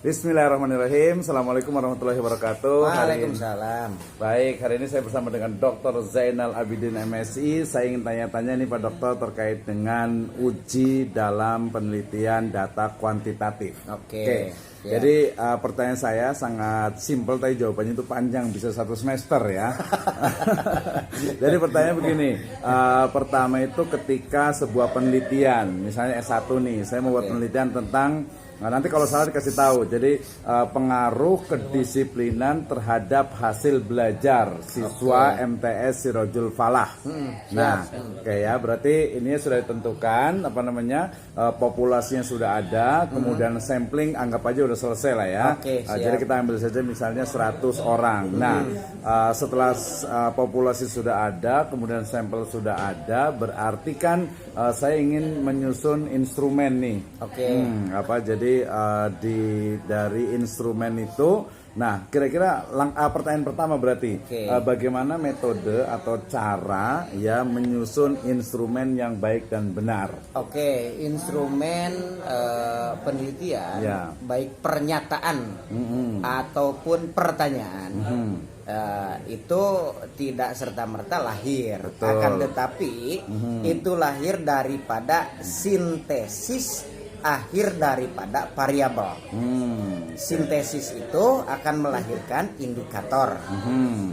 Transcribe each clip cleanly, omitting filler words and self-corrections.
Bismillahirrahmanirrahim. Assalamualaikum warahmatullahi wabarakatuh. Waalaikumsalam. Baik, hari ini saya bersama dengan Dr. Zainal Abidin MSI. Saya ingin tanya-tanya nih Pak Dokter terkait dengan uji dalam penelitian data kuantitatif. Oke. Ya. Jadi pertanyaan saya sangat simpel, tapi jawabannya itu panjang, bisa 1 semester ya. Jadi pertanyaan begini, pertama itu ketika sebuah penelitian, misalnya S1 nih, saya mau buat penelitian tentang, nah, nanti kalau salah dikasih tahu. Jadi pengaruh kedisiplinan terhadap hasil belajar siswa MTS Sirojul Falah. Nah, oke ya, berarti ini sudah ditentukan populasinya sudah ada, kemudian sampling anggap aja udah selesai lah ya. Jadi kita ambil saja misalnya 100 orang. Nah, setelah populasi sudah ada, kemudian sampel sudah ada, berarti kan saya ingin menyusun instrumen nih. Jadi dari instrumen itu, nah kira-kira pertanyaan pertama berarti bagaimana metode atau cara ya menyusun instrumen yang baik dan benar. Instrumen penelitian baik pernyataan ataupun pertanyaan itu tidak serta-merta lahir. Akan tetapi itu lahir daripada sintesis akhir daripada variabel. Sintesis itu akan melahirkan indikator.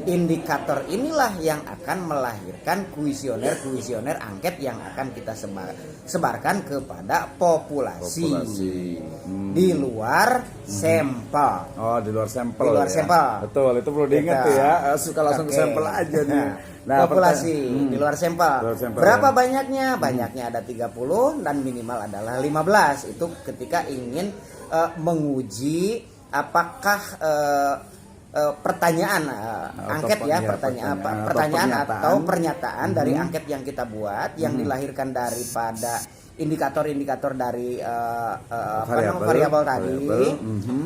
Indikator inilah yang akan melahirkan kuesioner angket yang akan kita sebarkan kepada populasi. Di luar sampel. Di luar sampel. Di luar sampel. Betul, itu perlu diingat ya. Suka langsung ke sampel aja nih. Nah, populasi di luar sampel. Berapa banyaknya? Banyaknya ada 30 dan minimal adalah 15. Itu ketika ingin menguji apakah pertanyaan angket ya, pertanyaan atau pernyataan dari angket yang kita buat yang dilahirkan daripada indikator-indikator dari variabel tadi.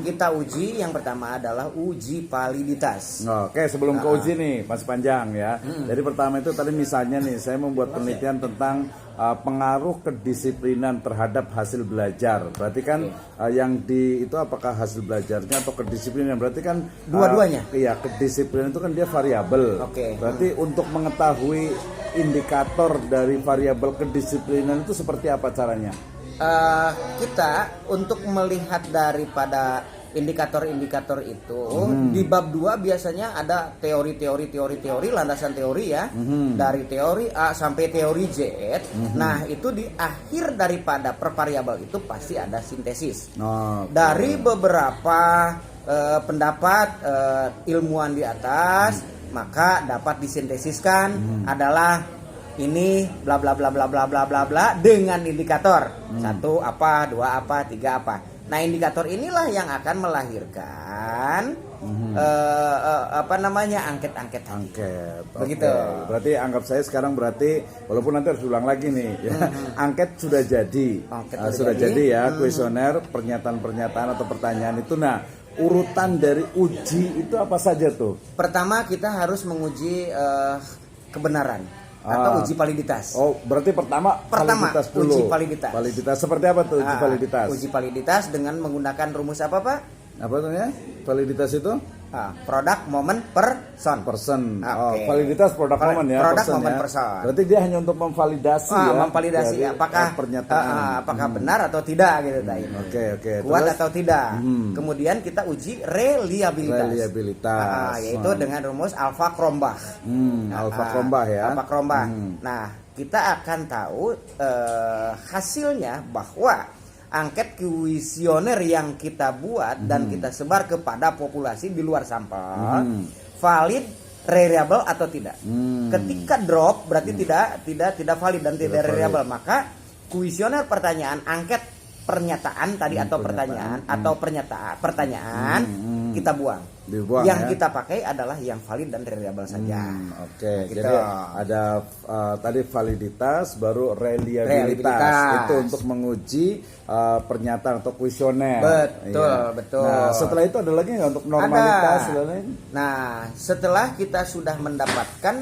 Kita uji, yang pertama adalah uji validitas. Sebelum ke uji nih masih panjang ya. Jadi pertama itu tadi misalnya nih saya membuat penelitian tentang pengaruh kedisiplinan terhadap hasil belajar. Berarti kan yang itu apakah hasil belajarnya atau kedisiplinan? Berarti kan dua-duanya. Iya, kedisiplinan itu kan dia variabel. Berarti untuk mengetahui indikator dari variabel kedisiplinan itu seperti apa caranya? Kita untuk melihat daripada indikator-indikator itu di bab 2 biasanya ada teori, landasan teori ya. Dari teori A sampai teori Z. Nah, itu di akhir daripada per variabel itu pasti ada sintesis. Dari beberapa pendapat ilmuwan di atas, maka dapat disintesiskan adalah ini bla bla bla bla bla bla bla bla dengan indikator 1 apa, 2 apa, 3 apa. Nah, indikator inilah yang akan melahirkan angket. Begitu. Berarti anggap saya sekarang berarti walaupun nanti harus ulang lagi nih ya. Angket sudah jadi. Sudah jadi ya, kuesioner, pernyataan atau pertanyaan itu. Nah, urutan dari uji itu apa saja tuh? Pertama kita harus menguji kebenaran atau uji validitas. Berarti pertama validitas dulu. Uji validitas. Validitas seperti apa tuh uji validitas? Uji validitas dengan menggunakan rumus apa, Pak? Apa namanya? Validitas itu? Produk, momen, person. Validitas produk momen ya. Produk, momen, person. Berarti dia hanya untuk memvalidasi memvalidasi apakah pernyataan apakah benar atau tidak gitu tadi. Kuat atau tidak. Kemudian kita uji reliabilitas. Yaitu dengan rumus alfa Krombach. Alfa Krombach ya. Alfa Krombach. Nah, kita akan tahu hasilnya bahwa angket kuesioner yang kita buat dan kita sebar kepada populasi di luar sampel valid, reliable atau tidak. Ketika drop berarti tidak valid dan tidak reliable, maka kuesioner pertanyaan angket pernyataan tadi atau pertanyaan kita buang. Yang kita pakai adalah yang valid dan reliable saja. Jadi ada tadi validitas, baru reliabilitas. Itu untuk menguji pernyataan atau kuesioner. Betul. Nah, setelah itu ada lagi nggak untuk normalitas? Nah, setelah kita sudah mendapatkan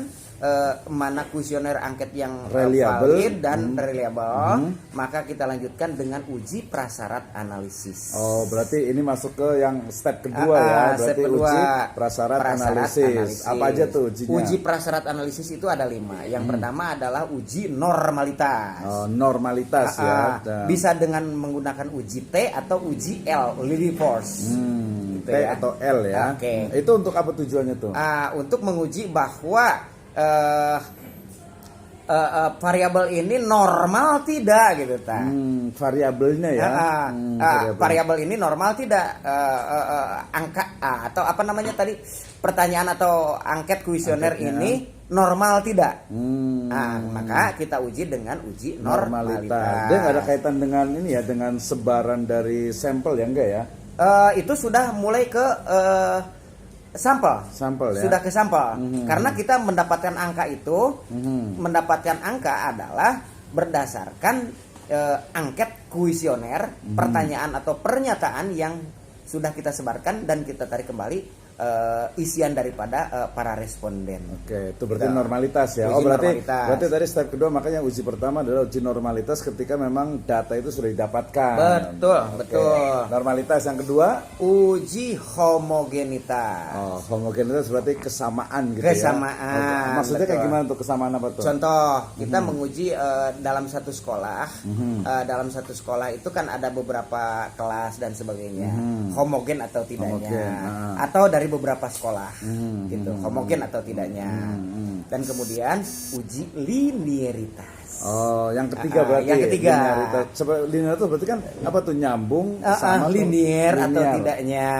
mana kuesioner angket yang Reliable. valid dan reliable, maka kita lanjutkan dengan uji prasyarat analisis. Oh, berarti ini masuk ke yang step kedua ya. Step Berarti kedua, uji prasyarat analisis. Apa aja tuh ujinya? Uji prasyarat analisis itu ada 5. Yang pertama adalah uji normalitas. Oh, normalitas ya. Bisa dengan menggunakan uji T atau uji L, Lilly Force. T Gitu ya. atau L ya. Oke. Itu untuk apa tujuannya tuh? Untuk menguji bahwa variabel ini normal tidak gitu ta. Variabelnya ya. Variabel ini normal tidak, angka atau apa namanya tadi, pertanyaan atau angket kuesioner ini normal tidak. Maka kita uji dengan uji normalitas. Dia nggak ada kaitan dengan ini ya, dengan sebaran dari sampel ya, enggak ya? Itu sudah mulai ke sampel ya. Sudah ke sampel. Karena kita mendapatkan angka itu, mendapatkan angka adalah berdasarkan angket kuesioner, pertanyaan atau pernyataan yang sudah kita sebarkan dan kita tarik kembali isian daripada para responden. Oke, itu berarti normalitas ya. Uji berarti dari step kedua, makanya uji pertama adalah uji normalitas ketika memang data itu sudah didapatkan. Betul. Normalitas yang kedua, uji homogenitas. Oh, homogenitas berarti kesamaan gitu Kesamaan, ya. Maksudnya kayak gimana tuh, kesamaan apa tuh? Contoh, kita menguji dalam satu sekolah. Dalam satu sekolah itu kan ada beberapa kelas dan sebagainya. Homogen atau tidaknya. Atau dari beberapa sekolah. Gitu, homogen atau tidaknya. Dan kemudian uji linearitas. Oh, yang ketiga berarti. Yang ketiga. Linearitas berarti kan apa tuh, nyambung sama linear atau tidaknya.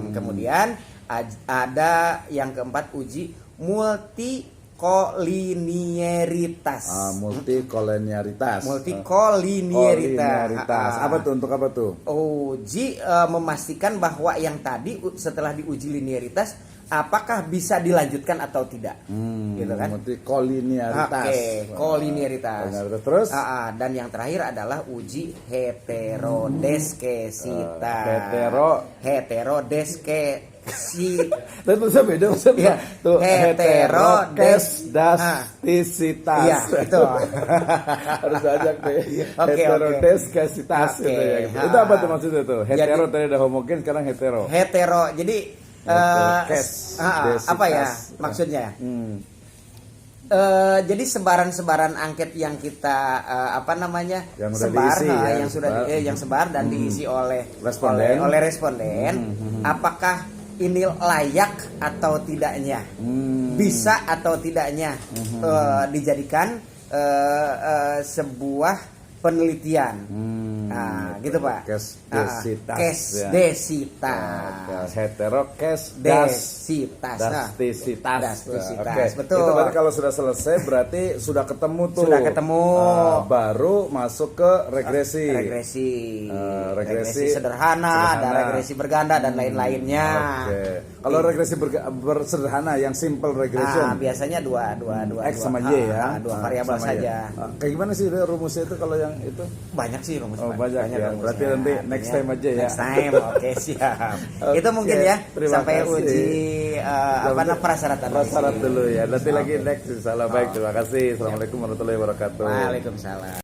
Kemudian ada yang keempat, uji multikoliniaritas. Multikoliniaritas. Apa tuh, untuk apa tuh? Uji memastikan bahwa yang tadi setelah diuji linearitas apakah bisa dilanjutkan atau tidak. Gitu kan? Multikoliniaritas. Koliniaritas. Terus? Dan yang terakhir adalah uji heterodeskesitas. Heterodeskesitas. Tentu saja beda ya, tuh, heterodeskesitas. Iya, itu. Harus ajak deh. Heterodeskesitas itu ya. Itu apa tuh maksudnya tuh? Hetero tadi ada homogen, sekarang hetero. Hetero. Jadi apa ya maksudnya? Jadi sebaran-sebaran angket yang kita yang sebar dan diisi oleh responden, apakah ini layak atau tidaknya, bisa atau tidaknya dijadikan sebuah penelitian. Gitu Pak. Kesdesitas. Heterokesdesitas. Betul. Itu berarti kalau sudah selesai berarti sudah ketemu tuh. Baru masuk ke regresi. Regresi sederhana, ada regresi berganda dan lain-lainnya. Kalau regresi bersederhana yang simple regression, biasanya dua X sama Y ya. Dua variabel saja. Kayak gimana sih rumusnya itu kalau yang itu? Banyak sih rumusnya. Banyak ya. Berarti nanti next time aja ya. Next time, oke, siap. Itu mungkin ya. Sampai uji prasyarat dulu ya. Nanti lagi next. Insyaallah baik. Terima kasih. Assalamualaikum warahmatullahi wabarakatuh. Waalaikumsalam.